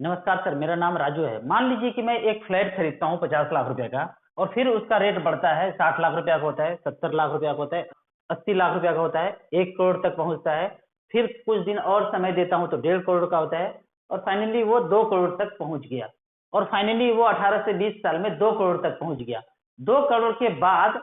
नमस्कार सर, मेरा नाम राजू है। मान लीजिए कि मैं एक फ्लैट खरीदता हूँ 50 लाख रुपए का और फिर उसका रेट बढ़ता है, 60 लाख रुपया का होता है, 70 लाख रुपया का होता है, 80 लाख रुपया का होता है, 1 करोड़ तक पहुंचता है। फिर कुछ दिन और समय देता हूँ तो 1.5 करोड़ का होता है और फाइनली वो 2 करोड़ तक पहुंच गया। और फाइनली वो 18 से 20 साल में 2 करोड़ तक पहुंच गया। 2 करोड़ के बाद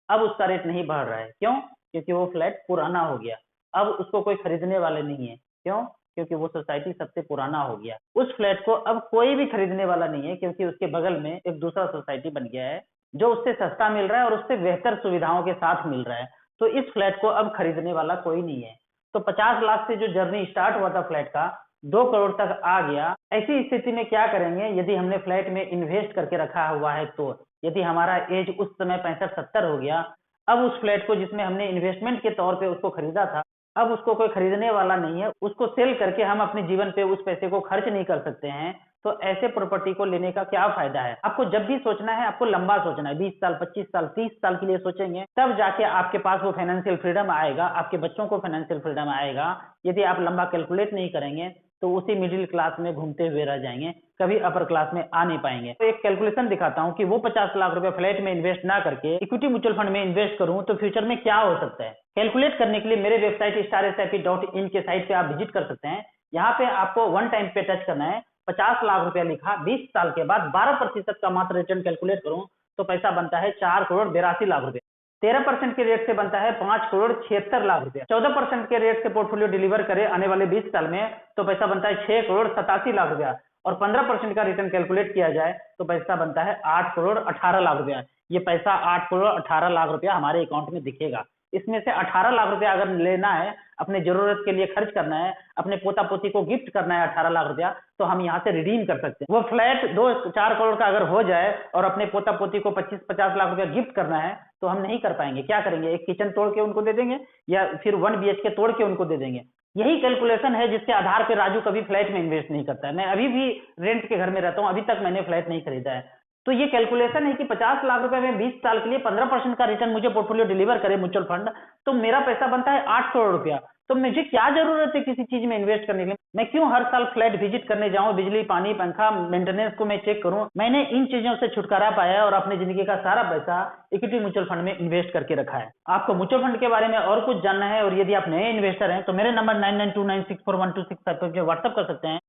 अब उसका रेट नहीं बढ़ रहा है। क्यों? क्योंकि वो फ्लैट पुराना हो गया। अब उसको कोई खरीदने वाले नहीं है। क्यों? क्योंकि वो सोसाइटी सबसे पुराना हो गया। उस फ्लैट को अब कोई भी खरीदने वाला नहीं है, क्योंकि उसके बगल में एक दूसरा सोसाइटी बन गया है जो उससे सस्ता मिल रहा है और उससे बेहतर सुविधाओं के साथ मिल रहा है। तो इस फ्लैट को अब खरीदने वाला कोई नहीं है। तो 50 लाख से जो जर्नी स्टार्ट हुआ था फ्लैट का, 2 करोड़ तक आ गया। ऐसी स्थिति में क्या करेंगे? यदि हमने फ्लैट में इन्वेस्ट करके रखा हुआ है तो यदि हमारा एज उस समय 65-70 हो गया, अब उस फ्लैट को जिसमें हमने इन्वेस्टमेंट के तौर पे उसको खरीदा था, अब उसको कोई खरीदने वाला नहीं है। उसको सेल करके हम अपने जीवन पे उस पैसे को खर्च नहीं कर सकते हैं। तो ऐसे प्रॉपर्टी को लेने का क्या फायदा है? आपको जब भी सोचना है, आपको लंबा सोचना है। 20 साल, 25 साल, 30 साल के लिए सोचेंगे, तब जाके आपके पास वो फाइनेंशियल फ्रीडम आएगा, आपके बच्चों को फाइनेंशियल फ्रीडम आएगा। यदि आप लंबा कैलकुलेट नहीं करेंगे तो उसी मिडिल क्लास में घूमते हुए रह जाएंगे, कभी अपर क्लास में आ नहीं पाएंगे। तो एक कैलकुलेशन दिखाता हूँ कि वो 50 लाख रुपए फ्लैट में इन्वेस्ट ना करके इक्विटी म्यूचुअल फंड में इन्वेस्ट करूं तो फ्यूचर में क्या हो सकता है। कैलकुलेट करने के लिए मेरे वेबसाइट starsip.in के साइट पे आप विजिट कर सकते हैं। यहाँ पे आपको वन टाइम पे टच करना है। 50 लाख रुपया लिखा, 20 साल के बाद 12% का मात्र रिटर्न कैलकुलेट करूं तो पैसा बनता है 4 करोड़ 82 लाख रुपया। 13% के रेट से बनता है 5 करोड़ 76 लाख रुपया। 14% के रेट से पोर्टफोलियो डिलीवर करे आने वाले 20 साल में तो पैसा बनता है 6 करोड़ 87 लाख रुपया। और 15% का रिटर्न कैलकुलेट किया जाए तो पैसा बनता है 8 करोड़ 18 लाख रुपया। ये पैसा 8 करोड़ 18 लाख रुपया हमारे अकाउंट में दिखेगा। इसमें से 18 लाख रुपया अगर लेना है, अपने जरूरत के लिए खर्च करना है, अपने पोता पोती को गिफ्ट करना है 18 लाख रुपया, तो हम यहाँ से रिडीम कर सकते हैं। वो फ्लैट 2-4 करोड़ का अगर हो जाए और अपने पोता पोती को 25-50 लाख रुपया गिफ्ट करना है तो हम नहीं कर पाएंगे। क्या करेंगे? एक किचन तोड़ के उनको दे देंगे या फिर 1 BHK तोड़ के उनको दे देंगे। यही कैलकुलेशन है जिसके आधार पर राजू कभी फ्लैट में इन्वेस्ट नहीं करता है। मैं अभी भी रेंट के घर में रहता हूँ, अभी तक मैंने फ्लैट नहीं खरीदा है। तो ये कैलकुलेशन है कि 50 लाख रुपए में 20 साल के लिए 15% का रिटर्न मुझे पोर्टफोलियो डिलीवर करे म्यूचुअल फंड, तो मेरा पैसा बनता है 8 करोड़ रुपया। तो मुझे क्या जरूरत है किसी चीज में इन्वेस्ट करने के लिए? मैं क्यों हर साल फ्लैट विजिट करने जाऊं, बिजली पानी पंखा मेंटेनेंस को मैं चेक करूं? मैंने इन चीजों से छुटकारा पाया है और अपनी जिंदगी का सारा पैसा इक्विटी म्यूचुअल फंड में इन्वेस्ट करके रखा है। आपको म्यूचुअल फंड के बारे में और कुछ जानना है और यदि आप नए इन्वेस्टर हैं तो मेरे नंबर 9929641265 पर व्हाट्सअप कर सकते हैं।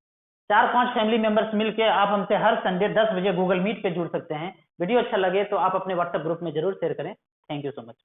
4-5 फैमिली मेंबर्स मिलके आप हमसे हर संडे 10 बजे गूगल मीट पे जुड़ सकते हैं। वीडियो अच्छा लगे तो आप अपने व्हाट्सएप ग्रुप में जरूर शेयर करें। Thank you so much.